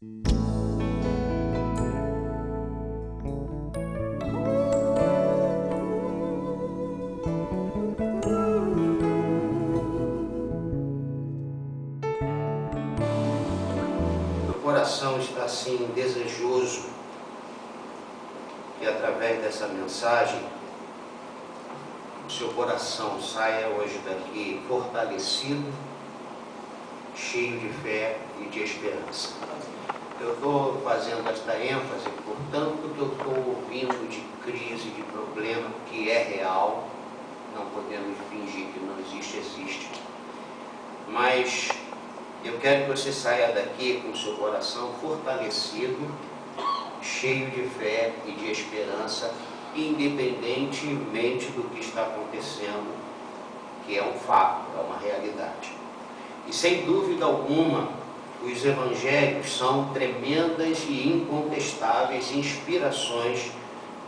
Meu coração está assim desejoso que através dessa mensagem o seu coração saia hoje daqui fortalecido, cheio de fé e de esperança. Eu estou fazendo esta ênfase por tanto que eu estou ouvindo de crise, de problema que é real, não podemos fingir que não existe, existe. Mas eu quero que você saia daqui com o seu coração fortalecido, cheio de fé e de esperança, independentemente do que está acontecendo, que é um fato, é uma realidade. E sem dúvida alguma, os evangelhos são tremendas e incontestáveis inspirações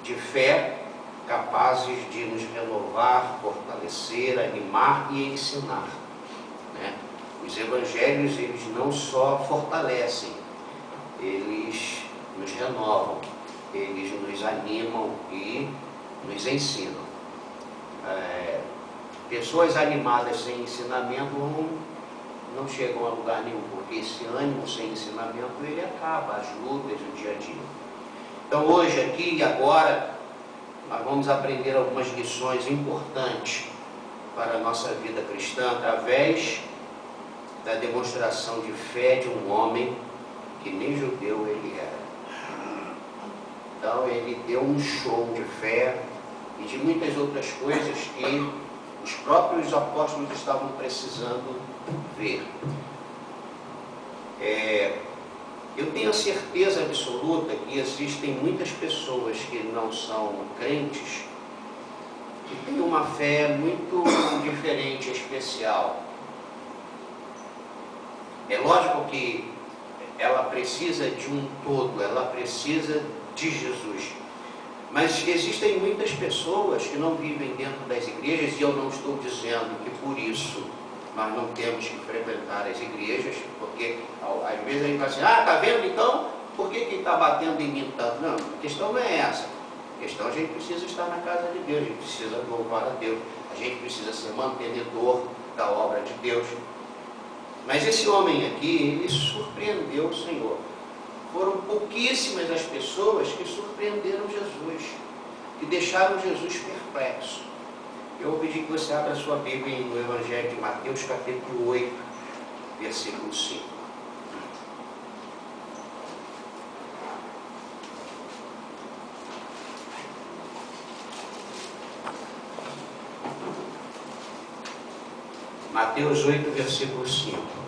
de fé, capazes de nos renovar, fortalecer, animar e ensinar, né? Os evangelhos, eles não só fortalecem, eles nos renovam, eles nos animam e nos ensinam. Pessoas animadas sem ensinamento não chegam a lugar nenhum, porque esse ânimo sem ensinamento, ele acaba as lutas do dia a dia. Então hoje, aqui e agora, nós vamos aprender algumas lições importantes para a nossa vida cristã, através da demonstração de fé de um homem que nem judeu ele era. Então ele deu um show de fé e de muitas outras coisas que os próprios apóstolos estavam precisando ver. Eu tenho a certeza absoluta que existem muitas pessoas que não são crentes que têm uma fé muito diferente, especial. É lógico que ela precisa de um todo, ela precisa de Jesus. Mas existem muitas pessoas que não vivem dentro das igrejas, e eu não estou dizendo que por isso nós não temos que frequentar as igrejas, porque às vezes a gente vai assim, tá vendo então? Por que está batendo em mim tanto? Não, a questão não é essa. A questão é que a gente precisa estar na casa de Deus, a gente precisa louvar a Deus, a gente precisa ser mantenedor da obra de Deus. Mas esse homem aqui, ele surpreendeu o Senhor. Foram pouquíssimas as pessoas que surpreenderam Jesus, que deixaram Jesus perplexo. Eu vou pedir que você abra a sua Bíblia no Evangelho de Mateus, capítulo 8, versículo 5. Mateus 8, versículo 5.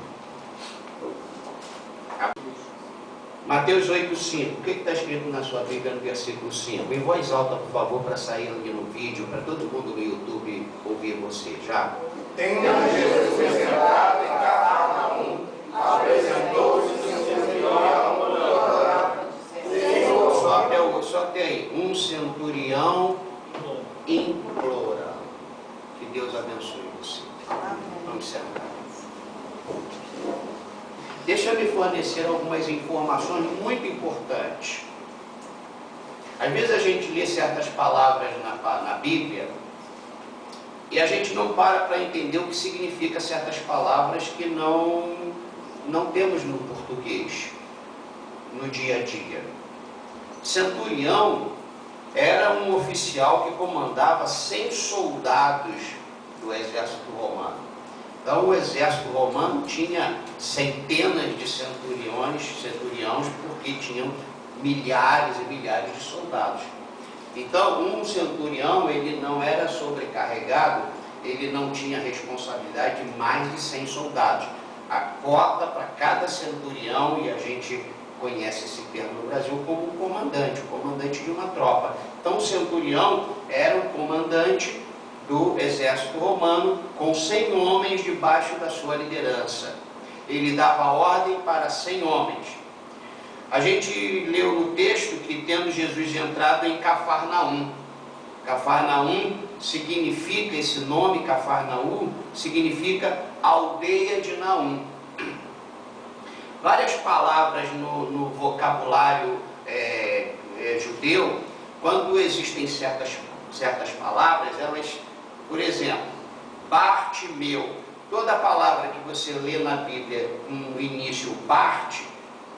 Mateus 8, 5. O que está escrito na sua Bíblia no versículo 5? Em voz alta, por favor, para sair ali no vídeo, para todo mundo no YouTube ouvir você. Já? Tendo Jesus entrado em Cafarnaum, apresentou-se um centurião implorando. Só até aí. Um centurião implorando. Que Deus abençoe você. Vamos sentar. Deixa eu me fornecer algumas informações muito importantes. Às vezes a gente lê certas palavras na Bíblia e a gente não para entender o que significa certas palavras que não temos no português, no dia a dia. Centurião era um oficial que comandava 100 soldados do exército romano. Então o exército romano tinha centenas de centuriões, porque tinham milhares e milhares de soldados. Então um centurião, ele não era sobrecarregado, ele não tinha responsabilidade de mais de 100 soldados. A cota para cada centurião, e a gente conhece esse termo no Brasil como um comandante, o comandante de uma tropa. Então o centurião era o comandante do exército romano, com 100 homens debaixo da sua liderança. Ele dava ordem para 100 homens. A gente leu no texto que tendo Jesus entrado em Cafarnaum. Cafarnaum significa, esse nome Cafarnaum significa aldeia de Naum. várias palavras no vocabulário judeu. Quando existem certas palavras, elas, por exemplo, Bartimeu, toda palavra que você lê na Bíblia no início, Bart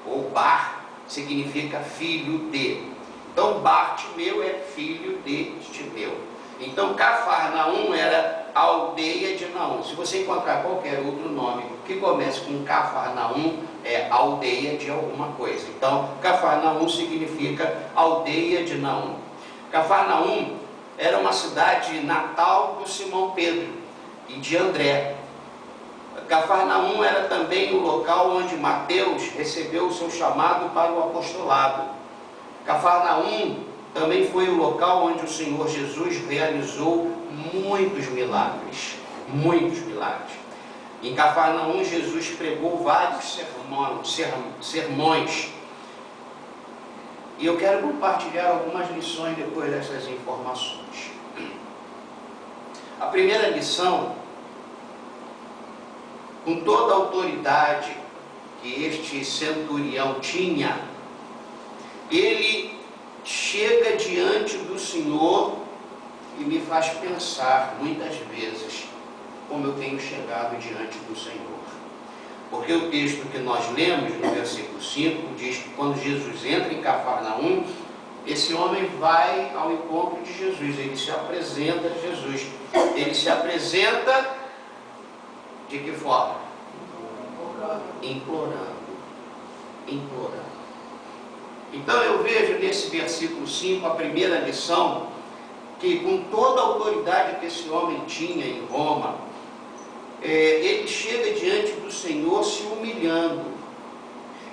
ou Bar, significa filho de. Então Bartimeu é filho de Timeu. Então Cafarnaum era a aldeia de Naum. Se você encontrar qualquer outro nome que comece com Cafarnaum, é aldeia de alguma coisa. Então Cafarnaum significa aldeia de Naum. Cafarnaum era uma cidade natal do Simão Pedro e de André. Cafarnaum era também o local onde Mateus recebeu o seu chamado para o apostolado. Cafarnaum também foi o local onde o Senhor Jesus realizou muitos milagres. Muitos milagres. Em Cafarnaum, Jesus pregou vários sermões. E eu quero compartilhar algumas lições depois dessas informações. A primeira lição, com toda a autoridade que este centurião tinha, ele chega diante do Senhor e me faz pensar muitas vezes como eu tenho chegado diante do Senhor. Porque o texto que nós lemos no versículo 5 diz que quando Jesus entra em Cafarnaum, esse homem vai ao encontro de Jesus, ele se apresenta a Jesus. Ele se apresenta de que forma? Implorando. Implorando. Então eu vejo nesse versículo 5 a primeira lição, que com toda a autoridade que esse homem tinha em Roma, ele chega diante do Senhor se humilhando.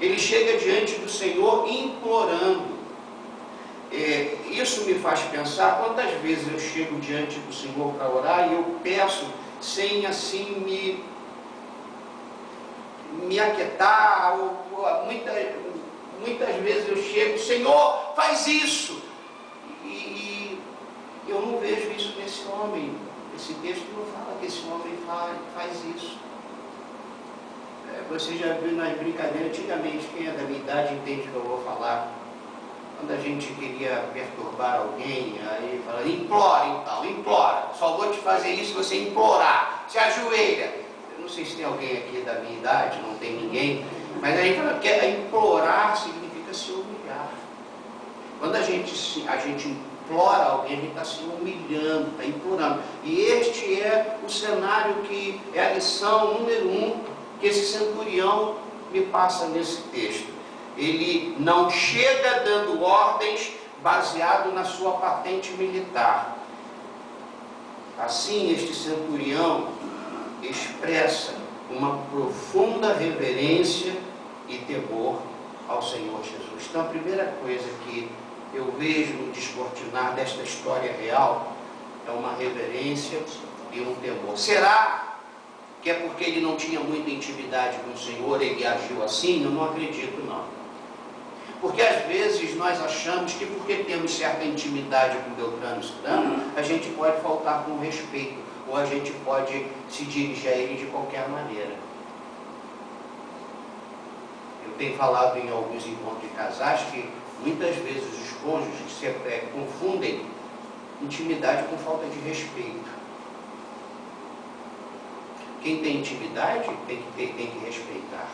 Ele chega diante do Senhor implorando. Isso me faz pensar quantas vezes eu chego diante do Senhor para orar e eu peço sem assim me aquietar. Muitas vezes eu chego, Senhor, faz isso. E eu não vejo isso nesse homem. Esse texto não fala que esse homem faz isso. Você já viu nas brincadeiras, antigamente, quem é da minha idade entende o que eu vou falar. Quando a gente queria perturbar alguém, aí fala, implora então, implora. Só vou te fazer isso se você implorar. Se ajoelha. Eu não sei se tem alguém aqui da minha idade, não tem ninguém. Mas a gente fala que implorar significa se humilhar. Quando a gente implora alguém, a gente está se humilhando, está implorando. E este é o cenário que é a lição número 1 que esse centurião me passa nesse texto. Ele não chega dando ordens baseado na sua patente militar. Assim, este centurião expressa uma profunda reverência e temor ao Senhor Jesus. Então, a primeira coisa que eu vejo no descortinar desta história real é uma reverência e um temor. Será que é porque ele não tinha muita intimidade com o Senhor, ele agiu assim? Eu não acredito, não. Porque às vezes nós achamos que porque temos certa intimidade com Beltrano e Cicrano, a gente pode faltar com respeito, ou a gente pode se dirigir a ele de qualquer maneira. Eu tenho falado em alguns encontros de casais que muitas vezes os cônjuges confundem intimidade com falta de respeito. Quem tem intimidade tem que respeitar.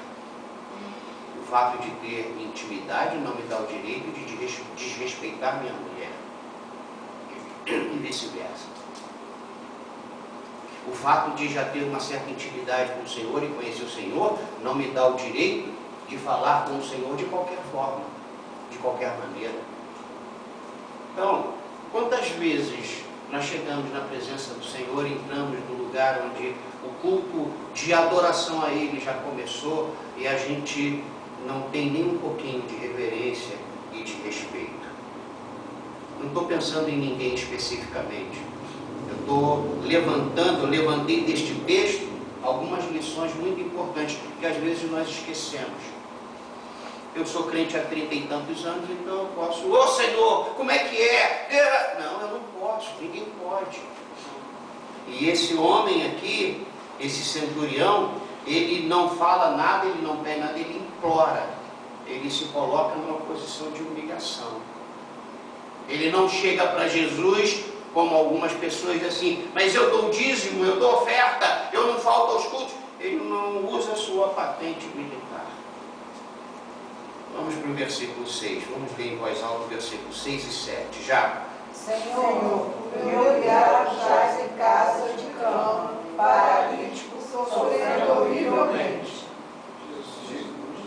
O fato de ter intimidade não me dá o direito de desrespeitar minha mulher. E vice-versa. O fato de já ter uma certa intimidade com o Senhor e conhecer o Senhor não me dá o direito de falar com o Senhor de qualquer forma, de qualquer maneira. Então, quantas vezes nós chegamos na presença do Senhor, entramos no lugar onde o culto de adoração a Ele já começou e a gente não tem nem um pouquinho de reverência e de respeito. Não estou pensando em ninguém especificamente. Eu levantei deste texto algumas lições muito importantes que às vezes nós esquecemos. Eu sou crente há 30 e tantos anos, então eu posso, ô Senhor, como é que é? Não, eu não posso, ninguém pode. E esse homem aqui, esse centurião, ele não fala nada, ele não pede nada, ele implora, ele se coloca numa posição de humilhação. Ele não chega para Jesus como algumas pessoas dizem assim, mas eu dou dízimo, eu dou oferta, eu não falto aos cultos. Ele não usa a sua patente militar. Vamos para o versículo 6, vamos ler em voz alta o versículo 6 e 7, já. Senhor, o meu criado jaz em casa de cama, paralítico, sofrendo horrivelmente.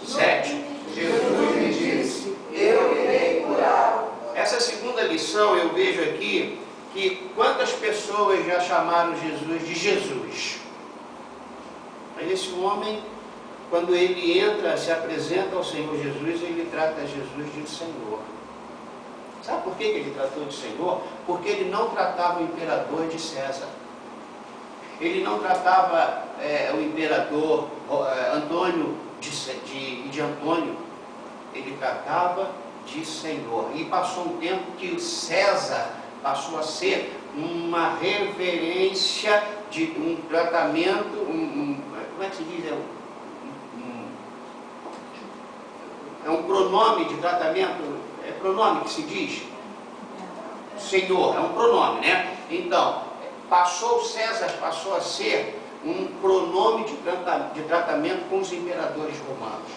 7. Jesus me disse, eu irei curá-lo. Essa segunda lição eu vejo aqui que quantas pessoas já chamaram Jesus de Jesus. Mas esse homem, quando ele entra, se apresenta ao Senhor Jesus, ele trata Jesus de Senhor. Sabe por que ele tratou de Senhor? Porque ele não tratava o imperador de César. Ele não tratava o imperador Antônio de Antônio. Ele tratava de Senhor. E passou um tempo que o César passou a ser uma reverência de um tratamento, como é que se diz? É um pronome de tratamento, é pronome que se diz? Senhor, é um pronome, né? Então, César passou a ser um pronome de tratamento com os imperadores romanos.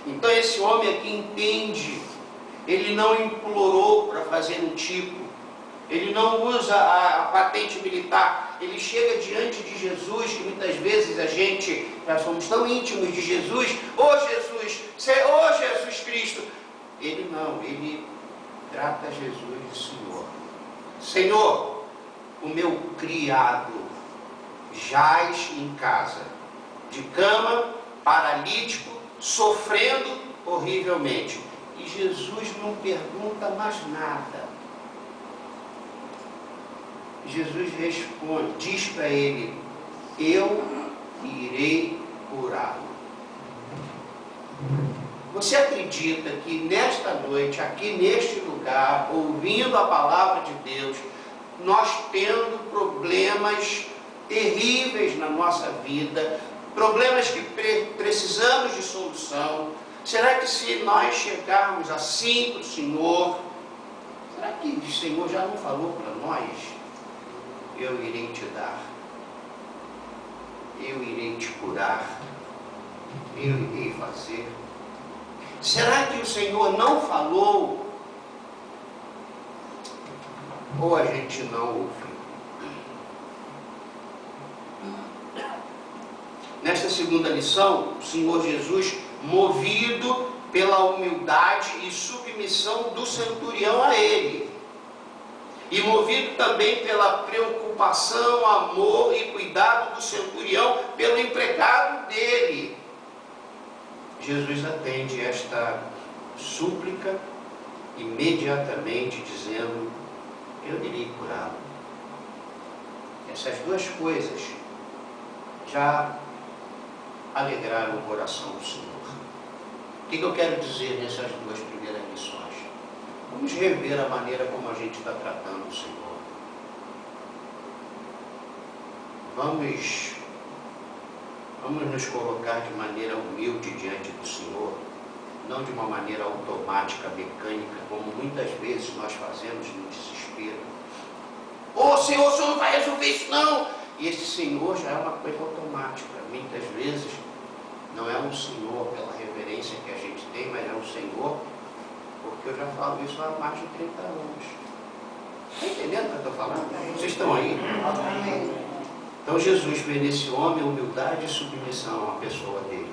Então esse homem aqui entende, ele não implorou para fazer um tipo, ele não usa a patente militar, ele chega diante de Jesus, que muitas vezes nós somos tão íntimos de Jesus, ô Jesus Cristo. Ele não, ele trata Jesus de Senhor. Senhor, o meu criado jaz em casa, de cama, paralítico, sofrendo horrivelmente. E Jesus não pergunta mais nada. Jesus responde, diz para ele, eu irei curá-lo. Você acredita que nesta noite, aqui neste lugar, ouvindo a palavra de Deus, nós tendo problemas terríveis na nossa vida, problemas que precisamos de solução, será que se nós chegarmos assim para o Senhor, será que o Senhor já não falou para nós? Eu irei te dar, eu irei te curar, eu irei fazer. Será que o Senhor não falou? Ou a gente não ouviu? Nesta segunda lição, o Senhor Jesus, movido pela humildade e submissão do centurião a ele, e movido também pela preocupação, amor e cuidado do centurião pelo empregado dele, Jesus atende esta súplica imediatamente dizendo, eu irei curá-lo. Essas duas coisas já alegraram o coração do Senhor. O que eu quero dizer nessas duas primeiras lições? Vamos rever a maneira como a gente está tratando o Senhor. Vamos nos colocar de maneira humilde diante do Senhor, não de uma maneira automática, mecânica, como muitas vezes nós fazemos no desespero. Ô Senhor, o Senhor não vai resolver isso não! E esse Senhor já é uma coisa automática. Muitas vezes não é um Senhor pela reverência que a gente tem, mas é um Senhor porque eu já falo isso há mais de 30 anos. Está entendendo o que eu estou falando? Vocês estão aí? Amém. Então Jesus vê nesse homem humildade e submissão à pessoa dele.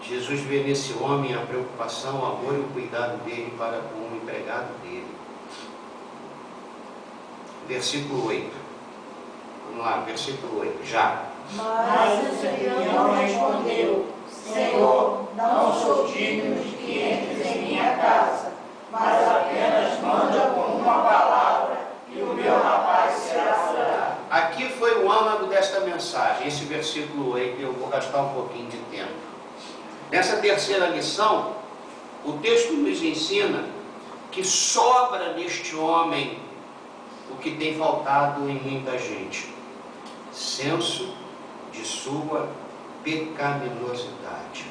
Jesus vê nesse homem a preocupação, o amor e o cuidado dele para com o empregado dele. Versículo 8. Vamos lá, versículo 8, já. Mas o centurião respondeu, Senhor, não sou digno de que entres em minha casa, mas apenas manda com uma palavra e o meu rapaz será curado. Aqui foi o âmago desta mensagem, esse versículo 8, eu vou gastar um pouquinho de tempo. Nessa terceira lição, o texto nos ensina que sobra neste homem o que tem faltado em muita gente: senso de sua pecaminosidade.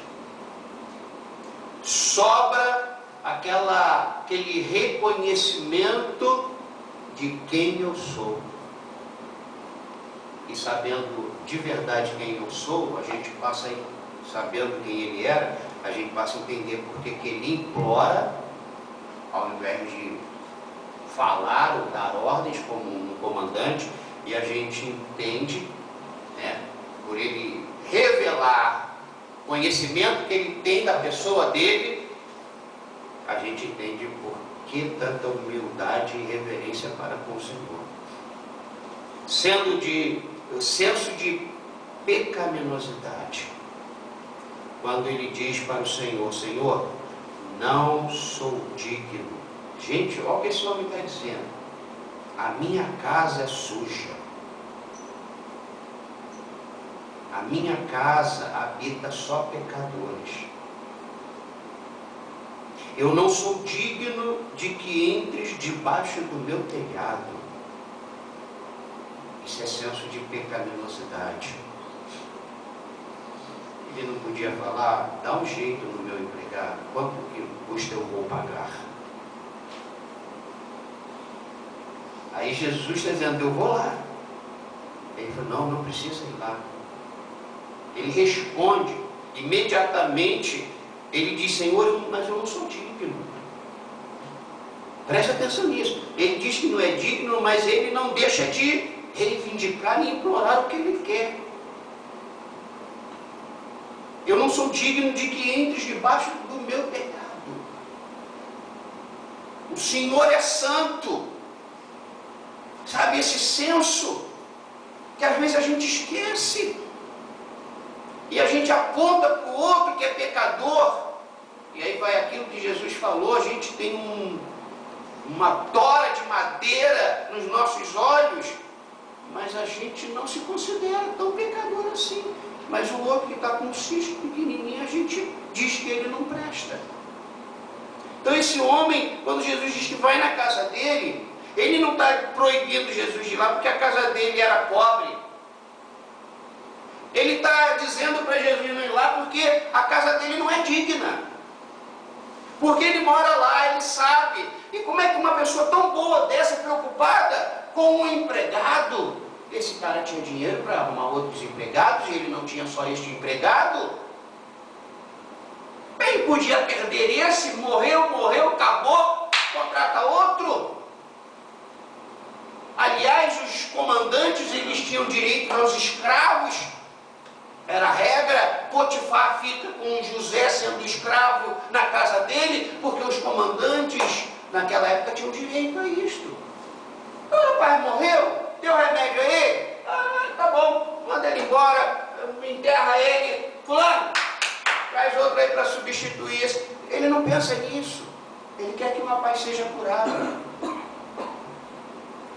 Sobra aquele reconhecimento de quem eu sou. E sabendo de verdade quem eu sou, a gente passa a, sabendo quem ele era, a gente passa a entender porque que ele implora, ao invés de falar ou dar ordens como um comandante, e a gente entende, né, por ele revelar o conhecimento que ele tem da pessoa dele, a gente entende por que tanta humildade e reverência para com o Senhor. Sendo de o senso de pecaminosidade, quando ele diz para o Senhor: Senhor, não sou digno. Gente, olha o que esse homem está dizendo: a minha casa é suja, a minha casa habita só pecadores, eu não sou digno de que entres debaixo do meu telhado. Isso é senso de pecaminosidade. Ele não podia falar: dá um jeito no meu empregado, quanto que custa eu vou pagar? Aí Jesus está dizendo: eu vou lá. Ele falou: não precisa ir lá. Ele responde imediatamente, ele diz: Senhor, mas eu não sou digno. Preste atenção nisso. Ele diz que não é digno, mas ele não deixa de reivindicar e implorar o que ele quer. Eu não sou digno de que entres debaixo do meu telhado. O Senhor é santo. Sabe, esse senso que às vezes a gente esquece e a gente aponta para o outro que é pecador, e aí vai aquilo que Jesus falou: a gente tem uma tora de madeira nos nossos olhos, mas a gente não se considera tão pecador assim. Mas o outro que está com um cisco pequenininho, a gente diz que ele não presta. Então esse homem, quando Jesus diz que vai na casa dele, ele não está proibindo Jesus de ir lá porque a casa dele era pobre. Ele está dizendo para Jesus não ir lá porque a casa dele não é digna. Porque ele mora lá, ele sabe. E como é que uma pessoa tão boa dessa, preocupada com um empregado? Esse cara tinha dinheiro para arrumar outros empregados e ele não tinha só este empregado. Bem, podia perder esse, morreu, acabou, contrata outro. Aliás, os comandantes, eles tinham direito aos escravos. Era a regra. Potifar fica com José sendo escravo na casa dele, porque os comandantes naquela época tinham direito a isto. O rapaz morreu, deu remédio a ele, tá bom, manda ele embora, enterra ele, fulano, traz outro aí para substituir esse. Ele não pensa nisso, ele quer que o rapaz seja curado.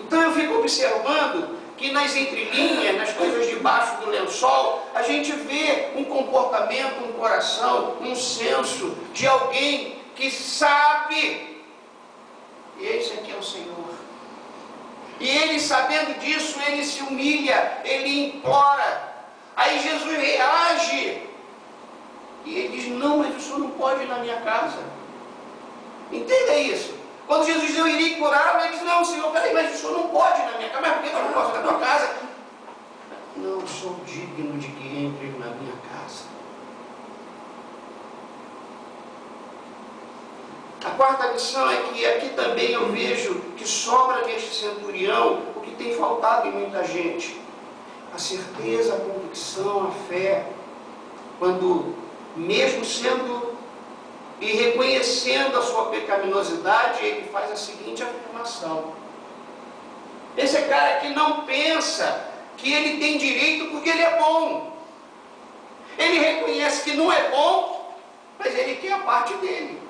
Então eu fico observando que nas entrelinhas, nas coisas debaixo do lençol, a gente vê um comportamento, um coração, um senso de alguém que sabe, e esse aqui é o Senhor. E ele, sabendo disso, ele se humilha, ele implora. Aí Jesus reage e ele diz: não, mas o senhor não pode ir na minha casa. Entenda isso. Quando Jesus diz: eu irei curá-lo, ele diz: não, Senhor, peraí, mas o senhor não pode ir na minha casa. Mas por que eu não posso ir na tua casa? Não sou digno de que entre na minha casa. A quarta lição é que aqui também eu vejo que sobra neste centurião o que tem faltado em muita gente: a certeza, a convicção, a fé. Quando, mesmo sendo e reconhecendo a sua pecaminosidade, ele faz a seguinte afirmação: esse cara que não pensa que ele tem direito porque ele é bom. Ele reconhece que não é bom, mas ele quer a parte dele.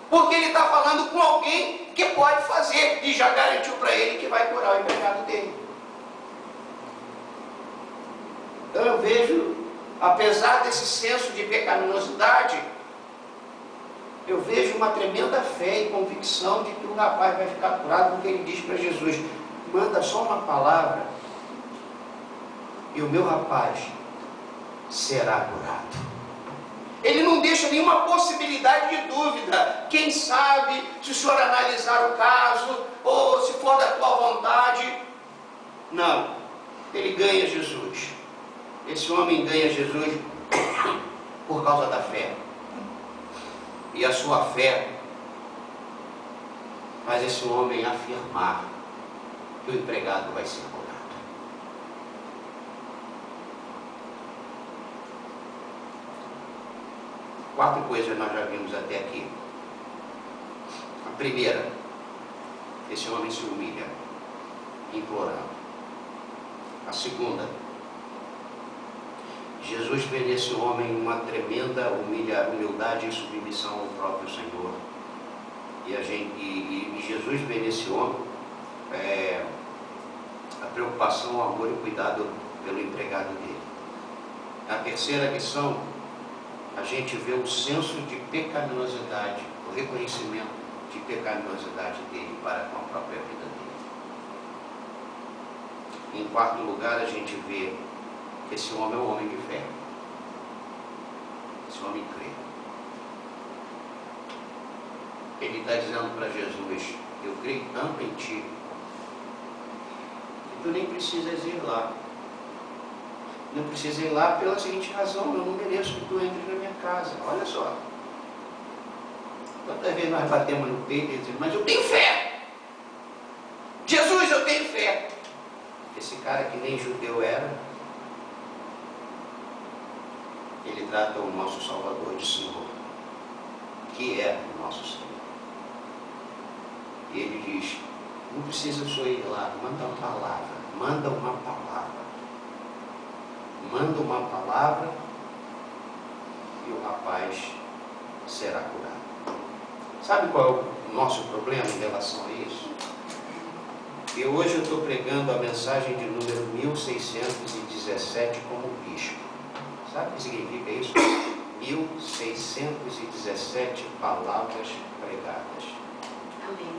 Porque ele está falando com alguém que pode fazer e já garantiu para ele que vai curar o empregado dele. Então eu vejo, apesar desse senso de pecaminosidade, eu vejo uma tremenda fé e convicção de que o rapaz vai ficar curado, porque ele diz para Jesus: manda só uma palavra e o meu rapaz será curado. Ele não deixa nenhuma possibilidade de dúvida. Quem sabe, se o senhor analisar o caso, ou se for da tua vontade. Não, ele ganha Jesus. Esse homem ganha Jesus por causa da fé. E a sua fé faz esse homem afirmar que o empregado vai ser curado. Quatro coisas nós já vimos até aqui. A primeira, esse homem se humilha, implorando. A segunda, Jesus vê nesse homem uma tremenda humildade e submissão ao próprio Senhor. E Jesus vê nesse homem a preocupação, o amor e o cuidado pelo empregado dele. Na terceira lição, a gente vê o senso de pecaminosidade, o reconhecimento de pecaminosidade dele para com a própria vida dele. Em quarto lugar, a gente vê que esse homem é um homem de fé. Esse homem crê. Ele está dizendo para Jesus: eu creio tanto em ti, que tu nem precisas ir lá. Não precisa ir lá pela seguinte razão: eu não mereço que tu entres na minha casa. Olha só. Quantas vezes nós batemos no peito e dizemos: mas eu tenho fé. Jesus, eu tenho fé. Esse cara que nem judeu era, ele trata o nosso Salvador de Senhor, que é o nosso Senhor. E ele diz: não precisa só ir lá, manda uma palavra, manda uma palavra. Manda uma palavra e o rapaz será curado. Sabe qual é o nosso problema em relação a isso? E hoje eu estou pregando a mensagem de número 1617 como bispo. Sabe o que significa isso? 1617 palavras pregadas. Amém.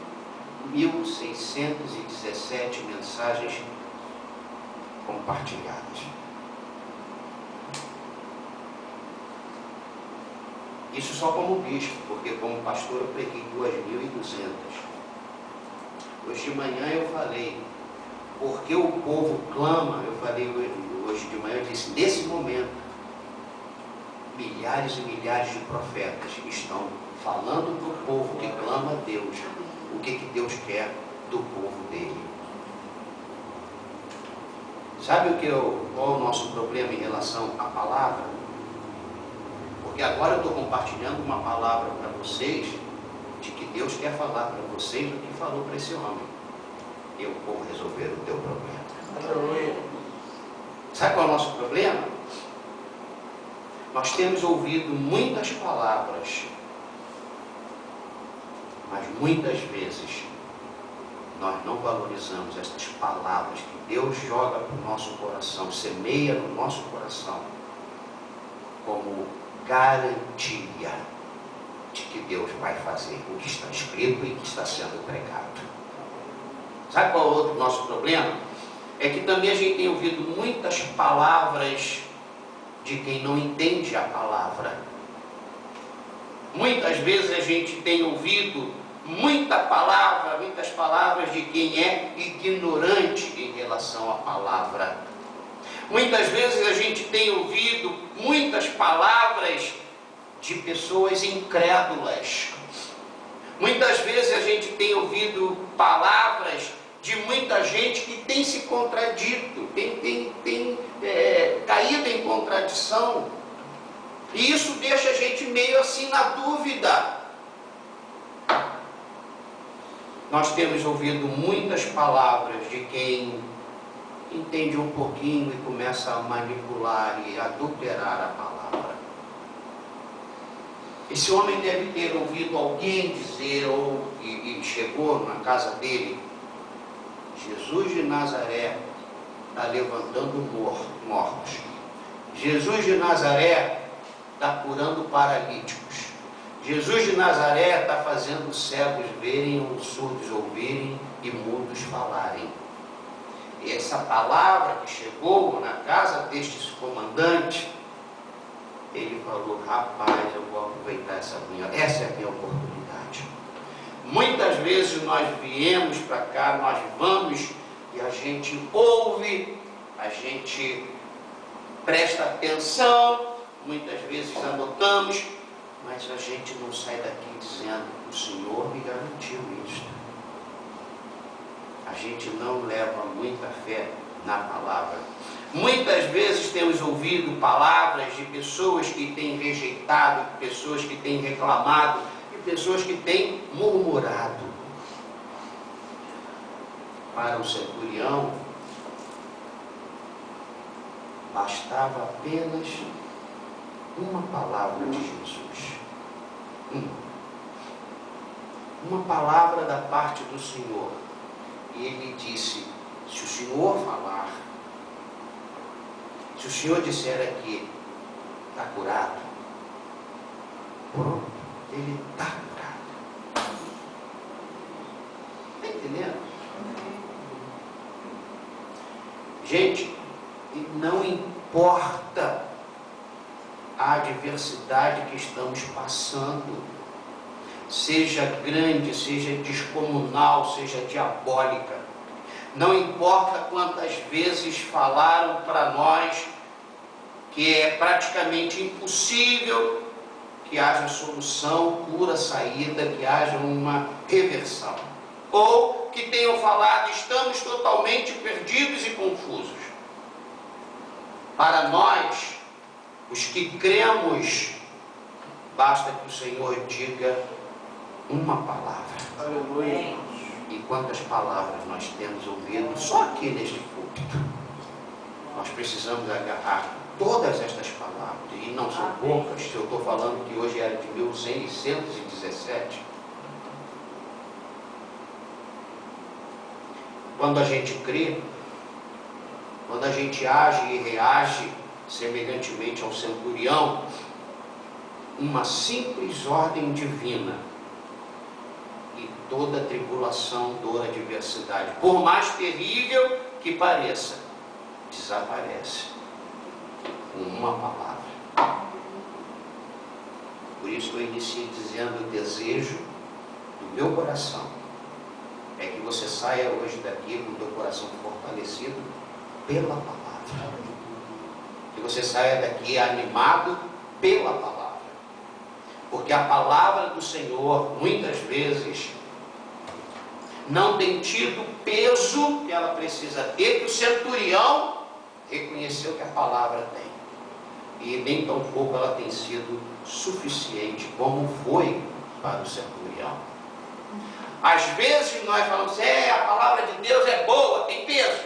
1617 mensagens compartilhadas. Isso só como bispo, porque como pastor eu preguei 2.200. Hoje de manhã eu falei, porque o povo clama, eu falei hoje de manhã, eu disse, nesse momento, milhares e milhares de profetas estão falando para o povo que clama a Deus, o que Deus quer do povo dele. Sabe qual é o nosso problema em relação à palavra? Porque agora eu estou compartilhando uma palavra para vocês, de que Deus quer falar para vocês o que falou para esse homem. Eu vou resolver o teu problema. Aleluia. Sabe qual é o nosso problema? Nós temos ouvido muitas palavras, mas muitas vezes nós não valorizamos estas palavras que Deus joga para o nosso coração, semeia no nosso coração, como garantia de que Deus vai fazer o que está escrito e que está sendo pregado. Sabe qual é o outro nosso problema? É que também a gente tem ouvido muitas palavras de quem não entende a palavra. Muitas vezes a gente tem ouvido muitas palavras de quem é ignorante em relação à palavra. Muitas vezes a gente tem ouvido muitas palavras de pessoas incrédulas. Muitas vezes a gente tem ouvido palavras de muita gente que tem se contradito, tem caído em contradição. E isso deixa a gente meio assim na dúvida. Nós temos ouvido muitas palavras de quem entende um pouquinho e começa a manipular e adulterar a palavra. Esse homem deve ter ouvido alguém dizer, e chegou na casa dele: Jesus de Nazaré está levantando mortos. Jesus de Nazaré está curando paralíticos. Jesus de Nazaré está fazendo os cegos verem, os surdos ouvirem e mudos falarem. E essa palavra que chegou na casa deste comandante ele falou: rapaz, eu vou aproveitar essa é a minha oportunidade. Muitas vezes nós viemos para cá, nós vamos e a gente ouve, a gente presta atenção, muitas vezes anotamos, mas a gente não sai daqui dizendo: o Senhor me garantiu isto. A gente não leva muita fé na palavra. Muitas vezes temos ouvido palavras de pessoas que têm rejeitado, pessoas que têm reclamado e pessoas que têm murmurado. Para o centurião, bastava apenas uma palavra de Jesus. Uma palavra da parte do Senhor. E ele disse: se o Senhor falar, se o Senhor disser aqui, está curado, pronto, ele está curado. Está entendendo? Gente, não importa a adversidade que estamos passando, seja grande, seja descomunal, seja diabólica, não importa quantas vezes falaram para nós que é praticamente impossível que haja solução, cura, saída, que haja uma reversão, ou que tenham falado: estamos totalmente perdidos e confusos. Para nós, os que cremos, basta que o Senhor diga uma palavra. Aleluia. E quantas palavras nós temos ouvido só aqui neste púlpito? Nós precisamos agarrar todas estas palavras, e não são poucas. Se eu estou falando que hoje era de 1117. Quando a gente crê, quando a gente age e reage semelhantemente ao centurião, uma simples ordem divina, e toda tribulação, dor, adversidade, por mais terrível que pareça, desaparece com uma palavra. Por isso eu iniciei dizendo: o desejo do meu coração é que você saia hoje daqui com o teu coração fortalecido pela palavra, que você saia daqui animado pela palavra. Porque a palavra do Senhor, muitas vezes, não tem tido o peso que ela precisa ter, que o centurião reconheceu que a palavra tem. E nem tão pouco ela tem sido suficiente como foi para o centurião. Às vezes nós falamos: a palavra de Deus é boa, tem peso.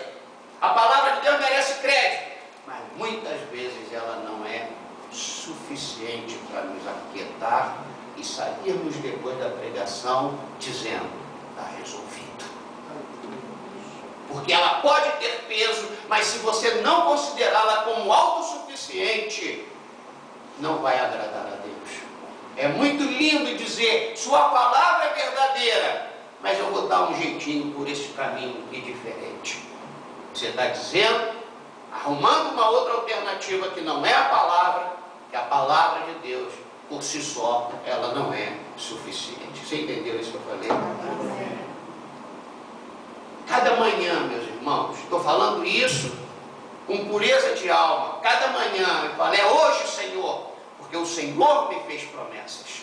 A palavra de Deus merece crédito. Mas muitas vezes ela não é suficiente para nos aquietar e sairmos depois da pregação dizendo: está resolvido. Porque ela pode ter peso, mas se você não considerá-la como autossuficiente, não vai agradar a Deus. É muito lindo dizer: sua palavra é verdadeira, mas eu vou dar um jeitinho por esse caminho aqui diferente. Você está dizendo, arrumando uma outra alternativa que não é a palavra, que a palavra de Deus, por si só, ela não é suficiente. Você entendeu isso que eu falei? Cada manhã, meus irmãos, estou falando isso com pureza de alma. Cada manhã eu falo: é hoje, Senhor, porque o Senhor me fez promessas.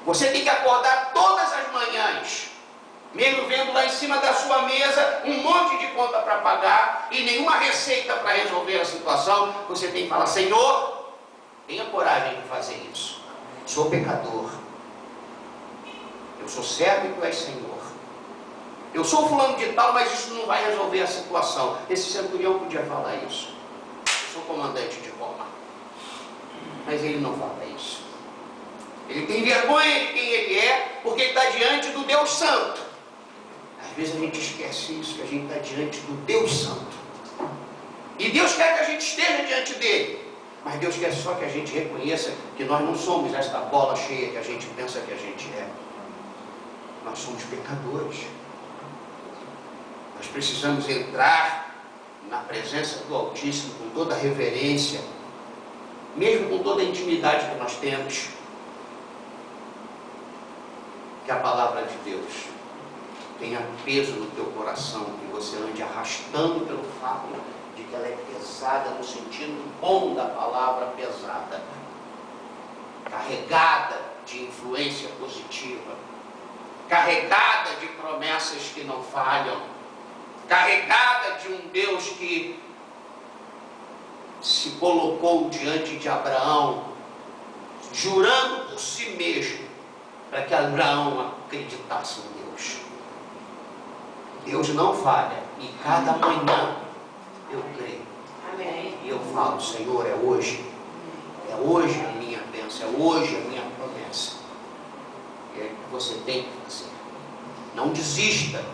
Você tem que acordar todas as manhãs, mesmo vendo lá em cima da sua mesa um monte de conta para pagar e nenhuma receita para resolver a situação. Você tem que falar: Senhor, tenha coragem de fazer isso. Sou pecador. Eu sou servo e tu és Senhor. Eu sou fulano de tal, mas isso não vai resolver a situação. Esse centurião podia falar isso. Eu sou comandante de Roma. Mas ele não fala isso. Ele tem vergonha de quem ele é, porque ele está diante do Deus Santo. Às vezes a gente esquece isso, que a gente está diante do Deus Santo. E Deus quer que a gente esteja diante dele. Mas Deus quer só que a gente reconheça que nós não somos esta bola cheia que a gente pensa que a gente é. Nós somos pecadores. Nós precisamos entrar na presença do Altíssimo com toda a reverência mesmo com toda a intimidade que nós temos, que a palavra de Deus tenha peso no teu coração, que você ande arrastando pelo fato de que ela é pesada no sentido bom da palavra pesada, carregada de influência positiva, carregada de promessas que não falham, carregada de um Deus que se colocou diante de Abraão, jurando por si mesmo, para que Abraão acreditasse em Deus. Deus não falha, e cada manhã eu creio. Amém. E eu falo, Senhor, é hoje a minha bênção, é hoje a minha promessa. E é o que você tem que fazer. Não desista.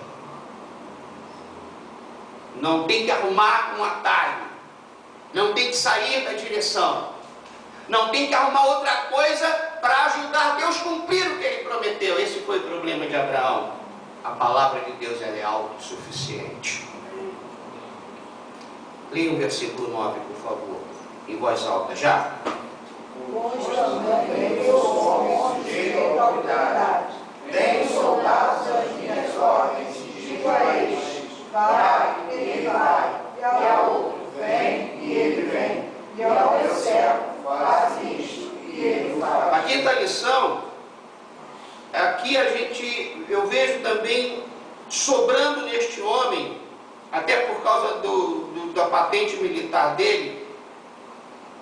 Não tem que arrumar um atalho. Não tem que sair da direção. Não tem que arrumar outra coisa para ajudar Deus a cumprir o que Ele prometeu. Esse foi o problema de Abraão. A palavra de Deus, ela é autossuficiente. Leia o versículo 9, por favor, em voz alta, já. Pois também eu sou sujeito à autoridade. Tenho soldados às minhas ordens, digo a este, vai, e ele vai, e ao outro, vem, e ele vem, e ao teu servo, faz isto, e ele faz. A quinta lição, aqui eu vejo também sobrando neste homem, até por causa da patente militar dele,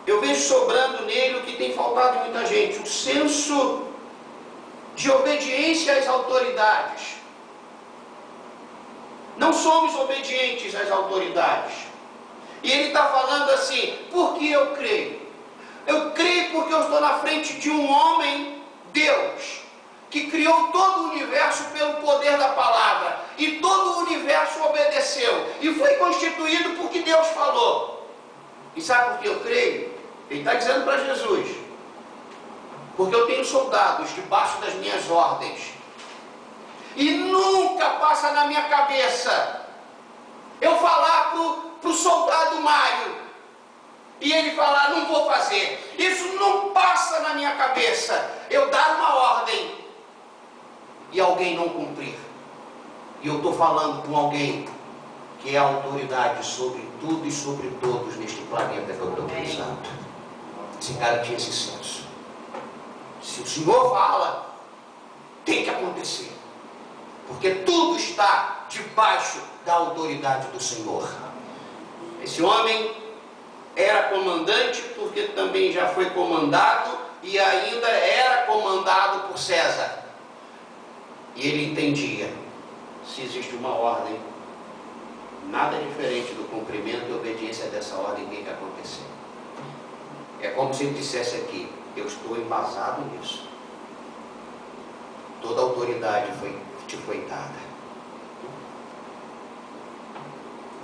eu vejo sobrando nele o que tem faltado em muita gente, o senso de obediência às autoridades. Não somos obedientes às autoridades. E ele está falando assim, por que eu creio? Eu creio porque eu estou na frente de um homem, Deus, que criou todo o universo pelo poder da palavra, e todo o universo obedeceu, e foi constituído porque Deus falou. E sabe por que eu creio? Ele está dizendo para Jesus, porque eu tenho soldados debaixo das minhas ordens, e nunca passa na minha cabeça eu falar para o soldado Mário, e ele falar, não vou fazer. Isso não passa na minha cabeça, eu dar uma ordem e alguém não cumprir. E eu estou falando com alguém que é a autoridade sobre tudo e sobre todos neste planeta que eu estou pisando. Esse cara tinha esse senso. Se o Senhor fala, tem que acontecer, porque tudo está debaixo da autoridade do Senhor. Esse homem era comandante porque também já foi comandado e ainda era comandado por César. E ele entendia, se existe uma ordem, nada diferente do cumprimento e obediência dessa ordem tem que acontecer. É como se ele dissesse aqui, eu estou embasado nisso. Toda autoridade te foi dada.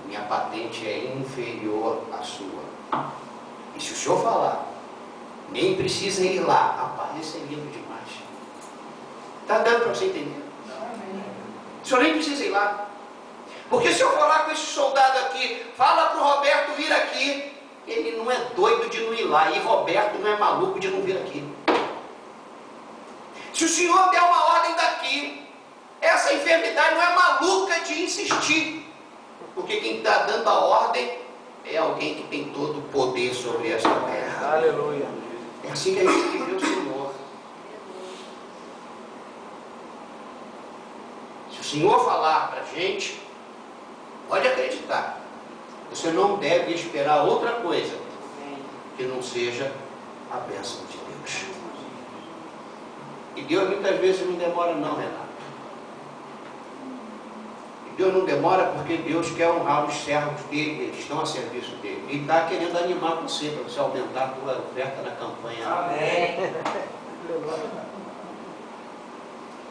Minha patente é inferior à sua. E se o senhor falar, nem precisa ir lá. Rapaz, esse é lindo demais. Está dando para você entender? O senhor nem precisa ir lá. Porque se eu falar com esse soldado aqui, fala para o Roberto vir aqui, ele não é doido de não ir lá. E Roberto não é maluco de não vir aqui. Se o senhor der uma ordem daqui, essa enfermidade não é maluca de insistir. Porque quem está dando a ordem é alguém que tem todo o poder sobre esta terra. Aleluia. É assim que a gente vê o Senhor. Se o Senhor falar para a gente, pode acreditar. Você não deve esperar outra coisa que não seja a bênção de Deus. E Deus muitas vezes não demora não, Renato. Deus não demora porque Deus quer honrar os servos dele, eles estão a serviço dele. Ele está querendo animar você, para você aumentar a tua oferta na campanha. Amém.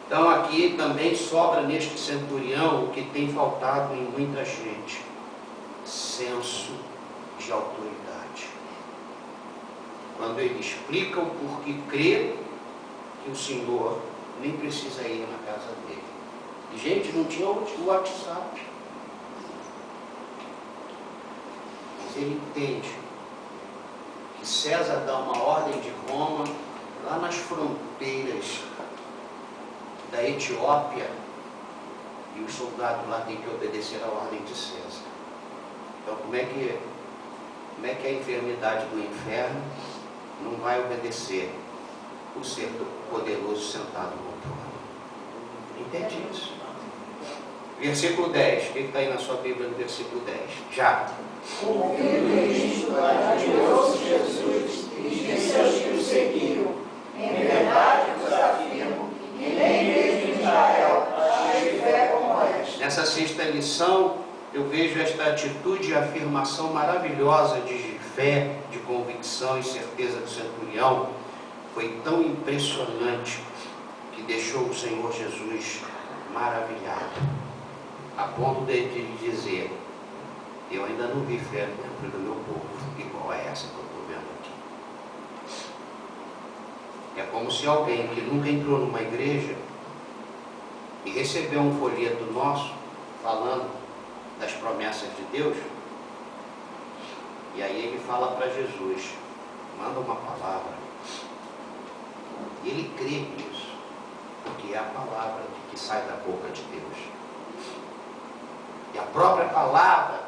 Então aqui também sobra neste centurião o que tem faltado em muita gente: senso de autoridade. Quando ele explica o porquê crê que o Senhor nem precisa ir na casa dele. E, gente, não tinha o WhatsApp. Mas ele entende que César dá uma ordem de Roma lá nas fronteiras da Etiópia, e os soldados lá têm que obedecer à ordem de César. Então como é que a enfermidade do inferno não vai obedecer o ser poderoso sentado no trono? Entende isso? Versículo 10. O que está aí na sua Bíblia no versículo 10? Já. Ouvindo isto, admirou-se Jesus e disse aos que o seguiam: em verdade vos afirmo que nem mesmo em Israel achei fé como esta. Nessa sexta lição, eu vejo esta atitude e afirmação maravilhosa de fé, de convicção e certeza do centurião. Foi tão impressionante que deixou o Senhor Jesus maravilhado, a ponto de ele dizer: eu ainda não vi fé dentro do meu povo igual a essa que eu estou vendo aqui. É como se alguém que nunca entrou numa igreja e recebeu um folheto nosso falando das promessas de Deus, e aí ele fala para Jesus: manda uma palavra. E ele crê nisso, porque é a palavra que sai da boca de Deus. E a própria palavra,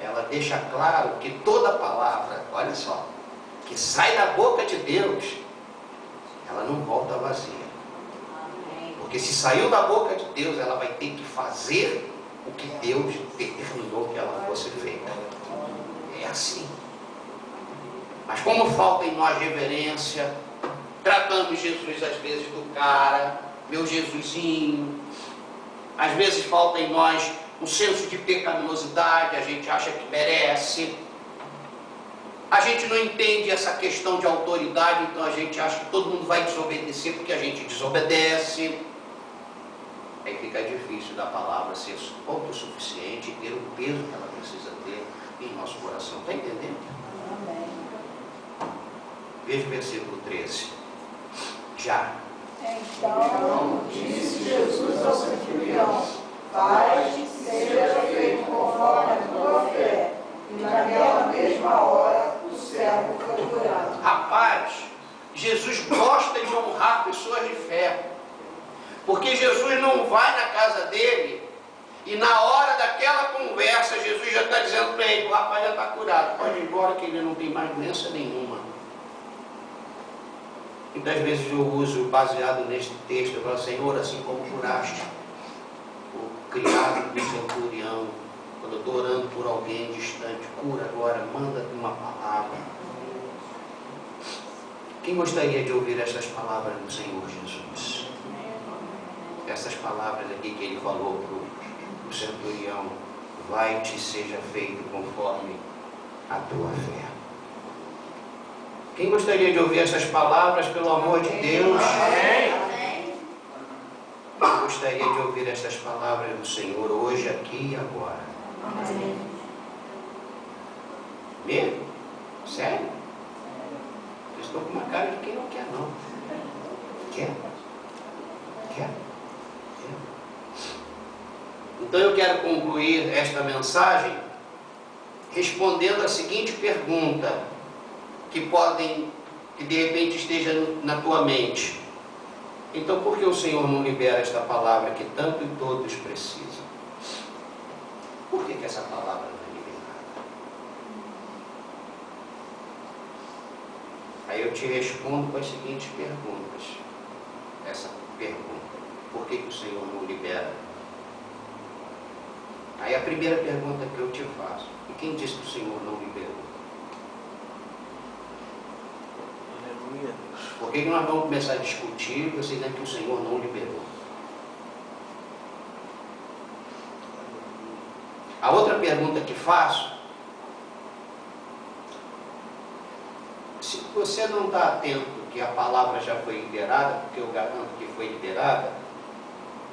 ela deixa claro que toda palavra, olha só, que sai da boca de Deus, ela não volta vazia. Porque se saiu da boca de Deus, ela vai ter que fazer o que Deus determinou que ela fosse feita. É assim. Mas como falta em nós reverência, tratamos Jesus às vezes do cara, meu Jesusinho. Às vezes falta em nós um senso de pecaminosidade, a gente acha que merece. A gente não entende essa questão de autoridade, então a gente acha que todo mundo vai desobedecer porque a gente desobedece. Aí fica difícil da palavra ser autossuficiente e ter o peso que ela precisa ter em nosso coração. Está entendendo? Amém. Veja o versículo 13. Já. Então disse Jesus ao centurião: vai-te, seja feito conforme a tua fé. E naquela mesma hora o servo foi curado. Rapaz, Jesus gosta de honrar pessoas de fé. Porque Jesus não vai na casa dele e na hora daquela conversa Jesus já está dizendo para ele: o rapaz já está curado, pode ir embora que ele não tem mais doença nenhuma. Muitas vezes eu uso, baseado neste texto, eu falo: Senhor, assim como curaste o criado do centurião, quando eu estou orando por alguém distante, cura agora, manda uma palavra. Quem gostaria de ouvir estas palavras do Senhor Jesus? Essas palavras aqui que ele falou para o centurião: vai-te, seja feito conforme a tua fé. Quem gostaria de ouvir essas palavras, pelo amor de Deus? Amém. Eu gostaria de ouvir estas palavras do Senhor hoje, aqui e agora. Amém. Mesmo? Sério? Eu estou com uma cara de quem não quer, não. Quer? Quer? Então eu quero concluir esta mensagem respondendo a seguinte pergunta, que de repente esteja na tua mente. Então por que o Senhor não libera esta palavra que tanto e todos precisam? Por que essa palavra não é liberada? Aí eu te respondo com as seguintes perguntas. Essa pergunta: por que o Senhor não libera? Aí a primeira pergunta que eu te faço: e quem disse que o Senhor não liberou? Por que nós vamos começar a discutir você dizendo que o Senhor não liberou? A outra pergunta que faço: se você não está atento que a palavra já foi liberada, porque eu garanto que foi liberada,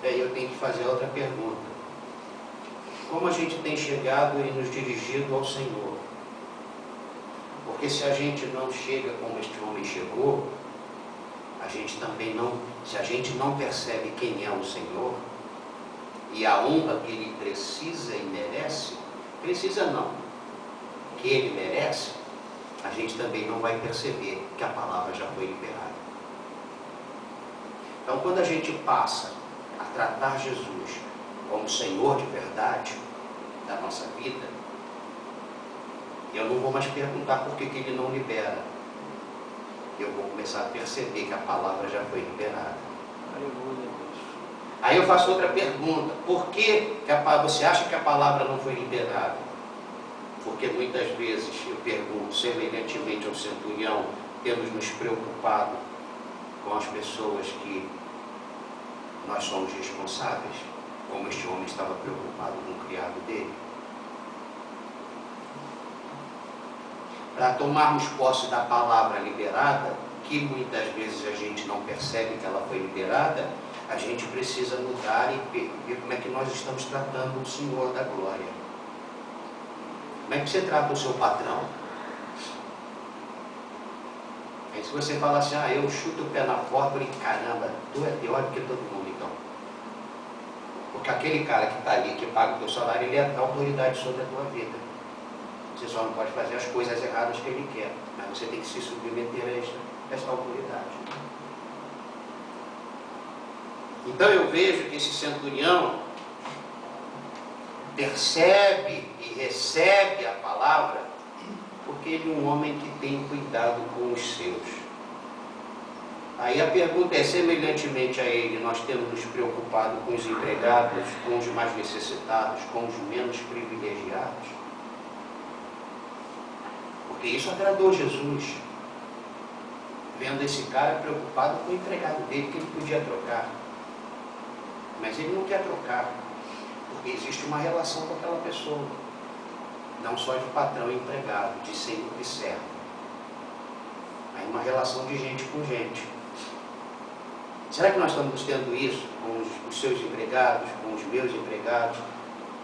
aí eu tenho que fazer outra pergunta: como a gente tem chegado e nos dirigido ao Senhor? Porque se a gente não chega como este homem chegou, se a gente não percebe quem é o Senhor e a honra que Ele precisa e merece, precisa não, que Ele merece, a gente também não vai perceber que a palavra já foi liberada. Então, quando a gente passa a tratar Jesus como Senhor de verdade da nossa vida, eu não vou mais perguntar por que Ele não libera. Eu vou começar a perceber que a palavra já foi liberada. Aí eu faço outra pergunta: por que você acha que a palavra não foi liberada? Porque muitas vezes eu pergunto, semelhantemente ao centurião, temos nos preocupado com as pessoas que nós somos responsáveis, como este homem estava preocupado com o criado dele. Para tomarmos posse da palavra liberada, que muitas vezes a gente não percebe que ela foi liberada, a gente precisa mudar e ver como é que nós estamos tratando o Senhor da glória. Como é que você trata o seu patrão? Aí se você falar assim, eu chuto o pé na porta, eu digo, caramba, tu é pior do que todo mundo então. Porque aquele cara que está ali, que paga o teu salário, ele é a autoridade sobre a tua vida. Você só não pode fazer as coisas erradas que ele quer, mas você tem que se submeter a esta autoridade. Então eu vejo que esse centurião percebe e recebe a palavra porque ele é um homem que tem cuidado com os seus. Aí a pergunta é, semelhantemente a ele, nós temos nos preocupado com os empregados, com os mais necessitados, com os menos privilegiados? Porque isso agradou Jesus, vendo esse cara preocupado com o empregado dele, que ele podia trocar. Mas ele não quer trocar, porque existe uma relação com aquela pessoa, não só de patrão e empregado, de senhor e servo. Aí uma relação de gente com gente. Será que nós estamos tendo isso com os seus empregados, com os meus empregados?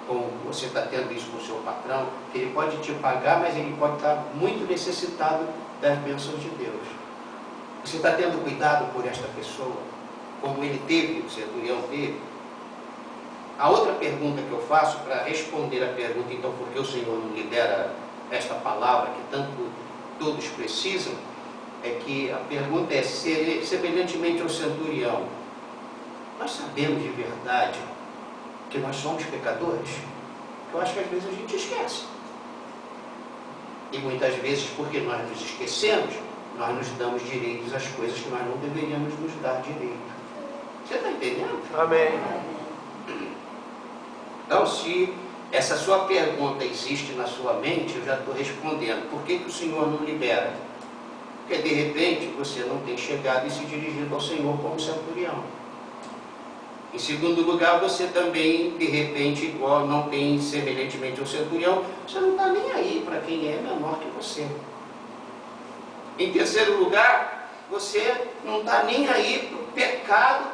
Como você está tendo isso com o seu patrão? Que ele pode te pagar, mas ele pode estar muito necessitado das bênçãos de Deus. Você está tendo cuidado por esta pessoa, como ele teve, o centurião teve? A outra pergunta que eu faço, para responder a pergunta, então, por que o Senhor não libera esta palavra que tanto todos precisam, é que a pergunta é, semelhantemente ao centurião, nós sabemos de verdade que nós somos pecadores? Eu acho que às vezes a gente esquece. E muitas vezes, porque nós nos esquecemos, nós nos damos direitos às coisas que nós não deveríamos nos dar direito. Você está entendendo? Amém. Então, se essa sua pergunta existe na sua mente, eu já estou respondendo. Por que o Senhor não libera? Porque de repente você não tem chegado e se dirigido ao Senhor como centurião. Em segundo lugar, você também, de repente, igual não tem semelhantemente ao centurião, você não está nem aí para quem é menor que você. Em terceiro lugar, você não está nem aí para o pecado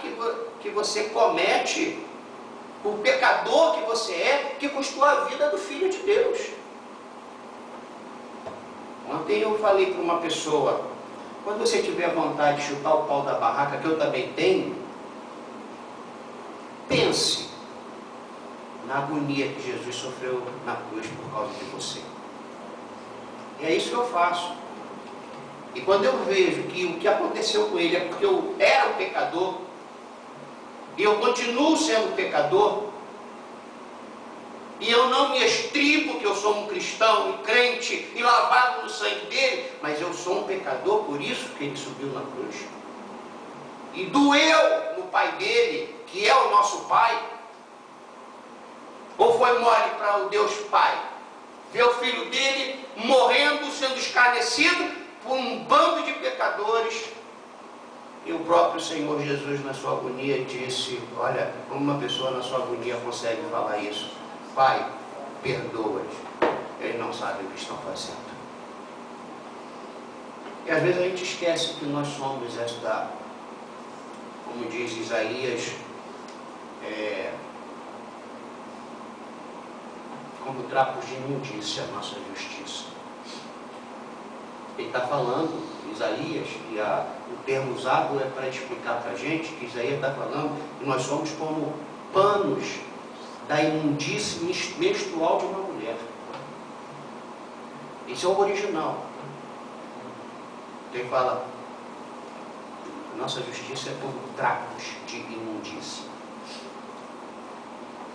que você comete, o pecador que você é, que custou a vida do Filho de Deus. Ontem eu falei para uma pessoa, quando você tiver vontade de chutar o pau da barraca, que eu também tenho, pense na agonia que Jesus sofreu na cruz por causa de você. E é isso que eu faço. E quando eu vejo que o que aconteceu com ele é porque eu era um pecador, e eu continuo sendo pecador, e eu não me estribo que eu sou um cristão e crente e lavado no sangue dele, mas eu sou um pecador, por isso que ele subiu na cruz. E doeu no pai dele, que é o nosso pai, ou foi mole para o Deus Pai ver o filho dele morrendo, sendo escarnecido por um bando de pecadores? E o próprio Senhor Jesus, na sua agonia, disse, olha, como uma pessoa na sua agonia consegue falar isso? Pai, perdoa-os, eles não sabem o que estão fazendo. E às vezes a gente esquece que nós somos esta, como diz Isaías, como trapos de imundícia a nossa justiça. Ele está falando, Isaías, e o termo usado é para explicar para a gente, que Isaías está falando que nós somos como panos da imundície menstrual de uma mulher. Isso é o original. Ele fala, nossa justiça é como trapos de imundícia.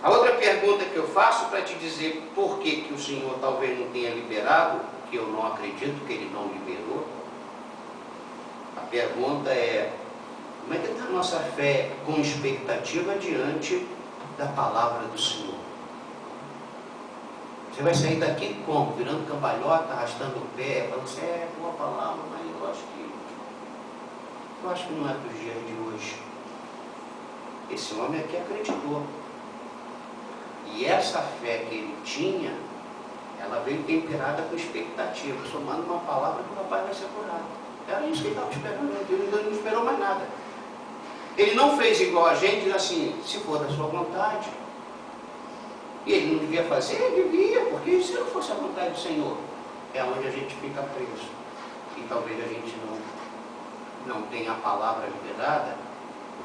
A outra pergunta que eu faço para te dizer por que o Senhor talvez não tenha liberado, que eu não acredito que Ele não liberou, a pergunta é, como é que está a nossa fé com expectativa diante da palavra do Senhor? Você vai sair daqui como? Virando cambalhota, arrastando o pé, falando assim, boa palavra, mas eu acho que não é para os dias de hoje. Esse homem aqui acreditou. E essa fé que ele tinha, ela veio temperada com expectativa. Somando uma palavra que o rapaz vai ser curado. Era isso que ele estava esperando. Ele não esperou mais nada. Ele não fez igual a gente, diz assim, se for da sua vontade. E ele não devia fazer? Devia, porque se não fosse a vontade do Senhor, é onde a gente fica preso. E talvez a gente não tenha a palavra liberada,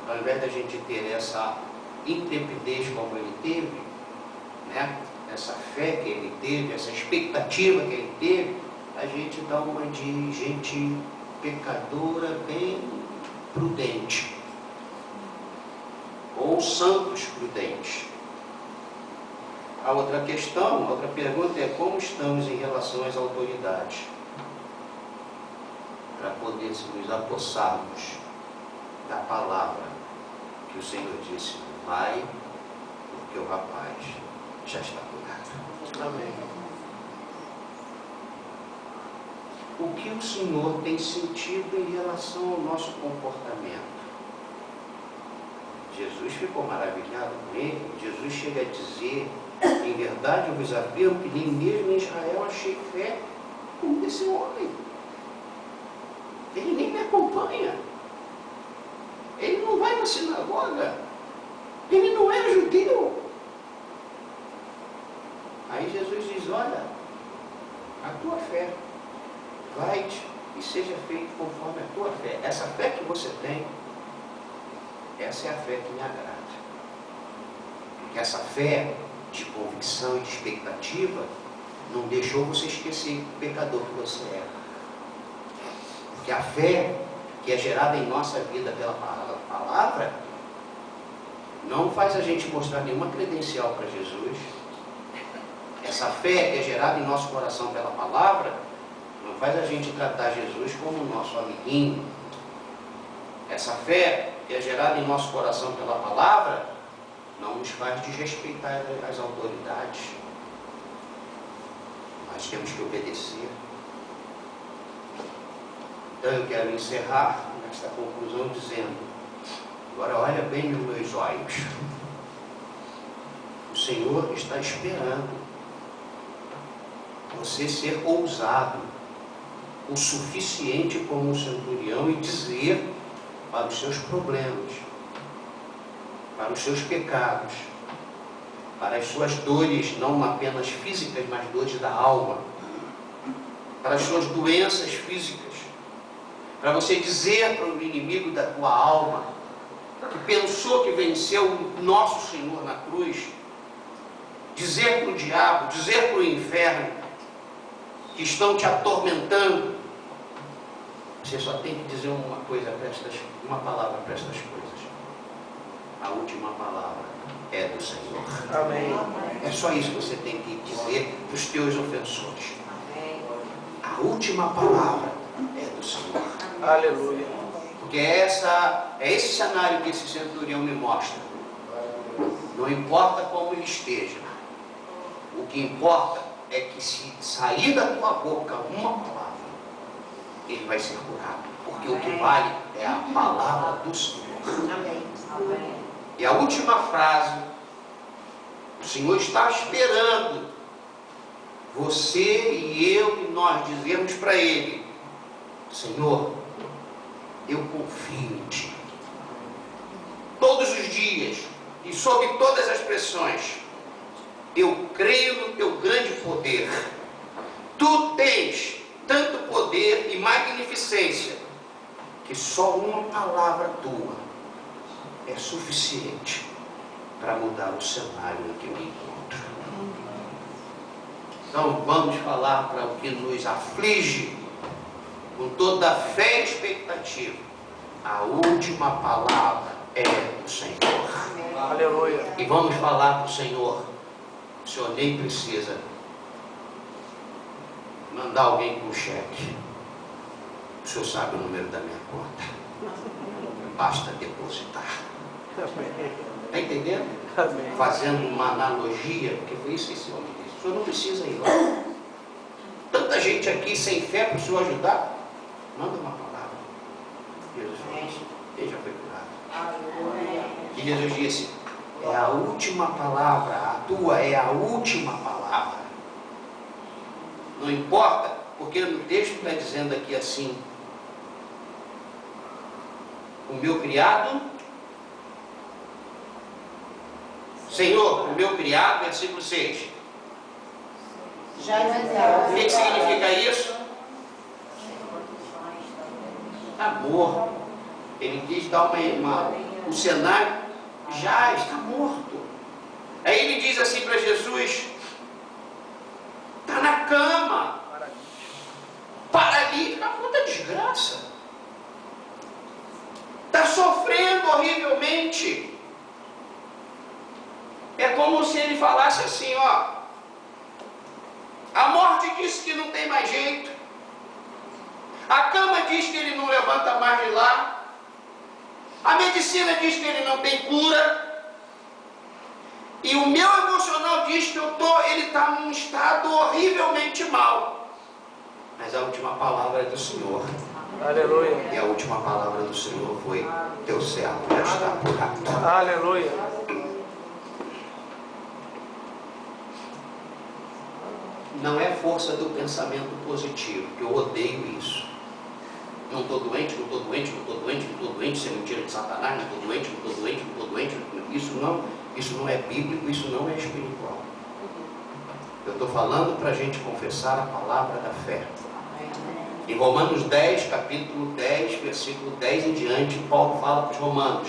ao invés da gente ter essa intrepidez como ele teve, né? Essa fé que ele teve, essa expectativa que ele teve, a gente dá uma de gente pecadora bem prudente, ou santos prudentes. A outra questão, a outra pergunta é como estamos em relação às autoridades, para poder nos apossarmos da palavra que o Senhor disse, vai, porque o rapaz já está curado. Amém. O que o Senhor tem sentido em relação ao nosso comportamento? Jesus ficou maravilhado com ele. Jesus chega a dizer, em verdade eu vos afirmo que nem mesmo em Israel achei fé como esse homem. Ele nem me acompanha. Ele não vai na sinagoga. Ele não é judeu. Aí Jesus diz, olha, a tua fé, vai-te e seja feito conforme a tua fé. Essa fé que você tem, essa é a fé que me agrada. Porque essa fé de convicção e de expectativa não deixou você esquecer o pecador que você é. Porque a fé que é gerada em nossa vida pela palavra não faz a gente mostrar nenhuma credencial para Jesus. Essa fé que é gerada em nosso coração pela palavra não faz a gente tratar Jesus como nosso amiguinho. Essa fé que é gerada em nosso coração pela palavra não nos faz desrespeitar as autoridades. Nós temos que obedecer. Então eu quero encerrar nesta conclusão dizendo, agora olha bem nos meus olhos. O Senhor está esperando você ser ousado o suficiente como um centurião e dizer para os seus problemas, para os seus pecados, para as suas dores, não apenas físicas, mas dores da alma, para as suas doenças físicas, para você dizer para o inimigo da tua alma, que pensou que venceu o nosso Senhor na cruz, dizer para o diabo, dizer para o inferno, que estão te atormentando, você só tem que dizer uma palavra para estas coisas. A última palavra é do Senhor. Amém. É só isso que você tem que dizer para os teus ofensores. A última palavra é do Senhor. Aleluia. Porque é esse cenário que esse centurião me mostra. Não importa como ele esteja. O que importa é que se sair da tua boca uma palavra, ele vai ser curado. Porque o que vale é a palavra do Senhor. Amém. E a última frase, o Senhor está esperando você e eu e nós dizermos para Ele, Senhor, eu confio em Ti. Todos os dias e sob todas as pressões, eu creio no Teu grande poder. Tu tens tanto poder e magnificência que só uma palavra Tua é suficiente para mudar o cenário em que eu me encontro. Então vamos falar para o que nos aflige com toda a fé e expectativa, a última palavra é do Senhor. Aleluia. E vamos falar para o Senhor. O Senhor nem precisa mandar alguém com cheque. O Senhor sabe o número da minha conta. Basta depositar. Está entendendo? Amém. Fazendo uma analogia, porque foi isso que esse homem disse. O Senhor não precisa ir lá. Tanta gente aqui sem fé para o Senhor ajudar. Manda uma palavra. Jesus fez. Ele já foi curado. E Jesus disse: é a última palavra, a tua é a última palavra. Não importa, porque no texto está dizendo aqui assim: o meu criado, Senhor, o meu criado, versículo 6. O que significa isso? Amor. Ele quis dar um cenário, já está morto. Aí ele diz assim para Jesus: está na cama, paralítico, puta desgraça, está sofrendo horrivelmente. É como se ele falasse assim: ó, a morte disse que não tem mais jeito, a cama diz que ele não levanta mais de lá, a medicina diz que ele não tem cura, e o meu emocional diz que ele está num estado horrivelmente mal. Mas a última palavra é do Senhor. Aleluia. E a última palavra do Senhor foi: teu servo já está curado. Aleluia. Não é força do pensamento positivo, que eu odeio isso. Não estou doente, não estou doente, não estou doente, não estou doente, isso é mentira de Satanás, não estou doente, não estou doente, não estou doente. Isso não é bíblico, isso não é espiritual. Eu estou falando para a gente confessar a palavra da fé. Em Romanos 10, capítulo 10, versículo 10 em diante, Paulo fala para os romanos: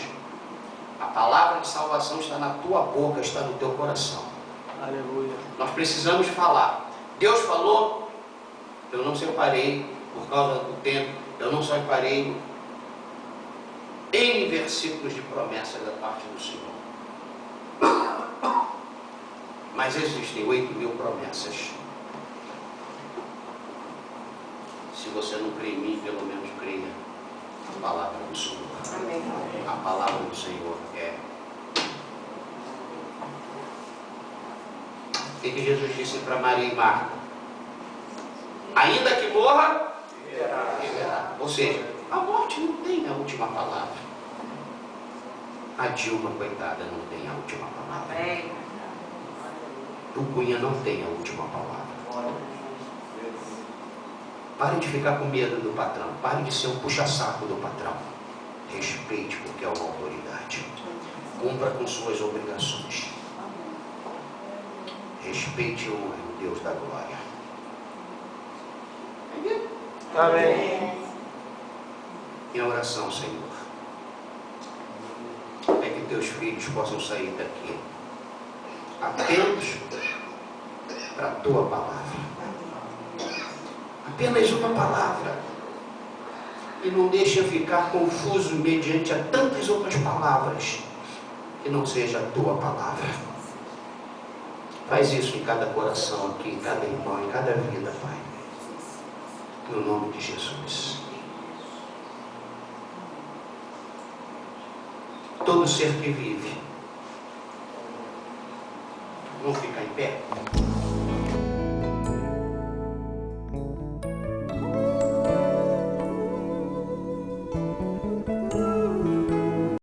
a palavra de salvação está na tua boca, está no teu coração. Aleluia. Nós precisamos falar. Deus falou, eu não separei, por causa do tempo, eu não separei N versículos de promessa da parte do Senhor. Mas existem 8.000 promessas. Se você não crê em mim, pelo menos creia na palavra do Senhor. Amém. A palavra do Senhor é. O que Jesus disse para Maria e Marta? Ainda que morra, viverá. Ou seja, a morte não tem a última palavra. A Dilma, coitada, não tem a última palavra. O Cunha não tem a última palavra. Pare de ficar com medo do patrão. Pare de ser um puxa-saco do patrão. Respeite, porque é uma autoridade. Cumpra com suas obrigações. Respeite o Deus da glória. Amém. Minha oração, Senhor, é que teus filhos possam sair daqui atentos para a tua palavra. Apenas uma palavra. E não deixa ficar confuso mediante a tantas outras palavras, que não seja a tua palavra. Faz isso em cada coração aqui, em cada irmão, em cada vida, Pai. No nome de Jesus. Todo ser que vive, vamos ficar em pé?